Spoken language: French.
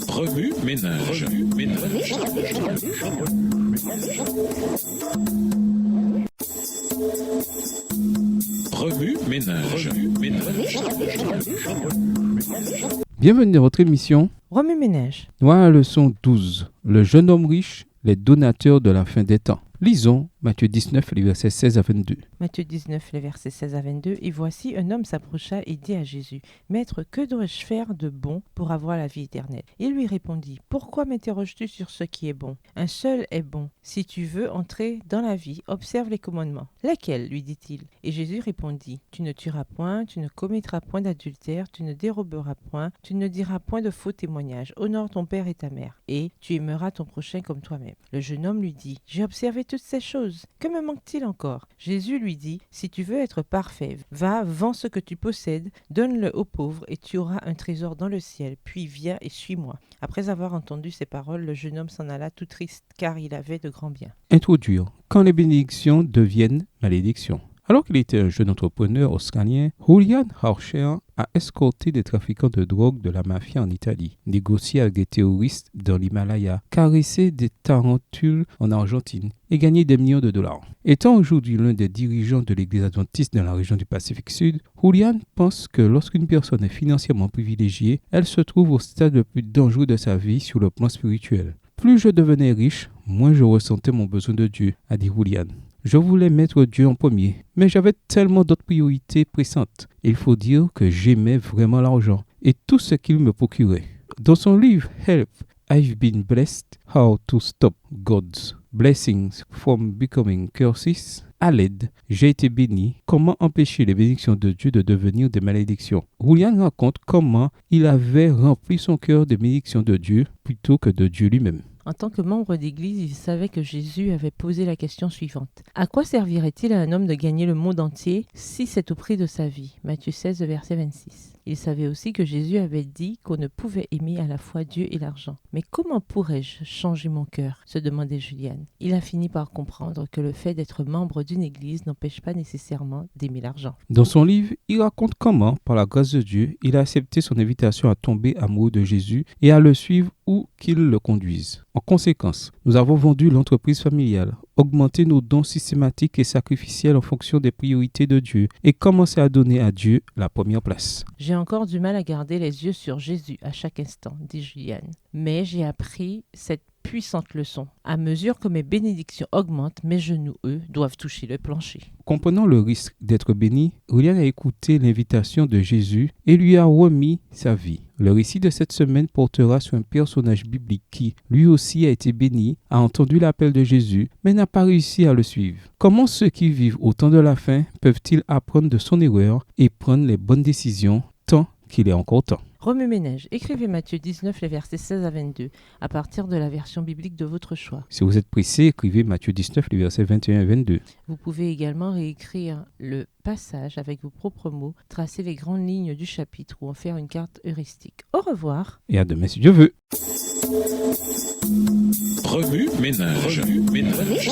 Remue ménage. Remue ménage. Bienvenue dans votre émission Remue ménage. Voilà la leçon 12. Le jeune homme riche, les donateurs de la fin des temps. Lisons Matthieu 19, les versets 16 à 22. Matthieu 19, les versets 16 à 22. Et voici, un homme s'approcha et dit à Jésus, « Maître, que dois-je faire de bon pour avoir la vie éternelle ?» Il lui répondit, « Pourquoi m'interroges-tu sur ce qui est bon ? Un seul est bon. Si tu veux entrer dans la vie, observe les commandements. » « Lesquels ?» lui dit-il. Et Jésus répondit, « Tu ne tueras point, tu ne commettras point d'adultère, tu ne déroberas point, tu ne diras point de faux témoignages. Honore ton père et ta mère, et tu aimeras ton prochain comme toi-même. » Le jeune homme lui dit, « J'ai observé toutes ces choses. Que me manque-t-il encore ?» Jésus lui dit, « Si tu veux être parfait, va, vends ce que tu possèdes, donne-le aux pauvres, et tu auras un trésor dans le ciel. Puis viens et suis-moi. » Après avoir entendu ces paroles, le jeune homme s'en alla tout triste, car il avait de grands biens. Introduire. Quand les bénédictions deviennent malédictions. Alors qu'il était un jeune entrepreneur australien, Julian Archer a escorté des trafiquants de drogue de la mafia en Italie, négocié avec des terroristes dans l'Himalaya, caressé des tarentules en Argentine et gagné des millions de dollars. Étant aujourd'hui l'un des dirigeants de l'église adventiste dans la région du Pacifique Sud, Julian pense que lorsqu'une personne est financièrement privilégiée, elle se trouve au stade le plus dangereux de sa vie sur le plan spirituel. Plus je devenais riche, moins je ressentais mon besoin de Dieu, a dit Julian. Je voulais mettre Dieu en premier, mais j'avais tellement d'autres priorités pressantes. Il faut dire que j'aimais vraiment l'argent et tout ce qu'il me procurait. Dans son livre Help, I've Been Blessed, How to Stop God's Blessings from Becoming Curses, à l'aide, j'ai été béni, comment empêcher les bénédictions de Dieu de devenir des malédictions. Julian raconte comment il avait rempli son cœur des bénédictions de Dieu plutôt que de Dieu lui-même. En tant que membre d'église, il savait que Jésus avait posé la question suivante. À quoi servirait-il à un homme de gagner le monde entier si c'est au prix de sa vie ? Matthieu 16, verset 26. Il savait aussi que Jésus avait dit qu'on ne pouvait aimer à la fois Dieu et l'argent. Mais comment pourrais-je changer mon cœur ? Se demandait Julian. Il a fini par comprendre que le fait d'être membre d'une église n'empêche pas nécessairement d'aimer l'argent. Dans son livre, il raconte comment, par la grâce de Dieu, il a accepté son invitation à tomber amoureux de Jésus et à le suivre où qu'il le conduise. En conséquence, nous avons vendu l'entreprise familiale, augmenté nos dons systématiques et sacrificiels en fonction des priorités de Dieu et commencé à donner à Dieu la première place. J'ai encore du mal à garder les yeux sur Jésus à chaque instant, dit Julian. Mais j'ai appris cette puissante leçon. À mesure que mes bénédictions augmentent, mes genoux, eux, doivent toucher le plancher. Comprenant le risque d'être béni, Julian a écouté l'invitation de Jésus et lui a remis sa vie. Le récit de cette semaine portera sur un personnage biblique qui, lui aussi, a été béni, a entendu l'appel de Jésus, mais n'a pas réussi à le suivre. Comment ceux qui vivent au temps de la fin peuvent-ils apprendre de son erreur et prendre les bonnes décisions tant qu'il est encore temps? Remue ménage. Écrivez Matthieu 19, les versets 16 à 22, à partir de la version biblique de votre choix. Si vous êtes pressé, écrivez Matthieu 19, les versets 21 et 22. Vous pouvez également réécrire le passage avec vos propres mots, tracer les grandes lignes du chapitre ou en faire une carte heuristique. Au revoir. Et à demain si Dieu veut. Remue ménage. Remue ménage.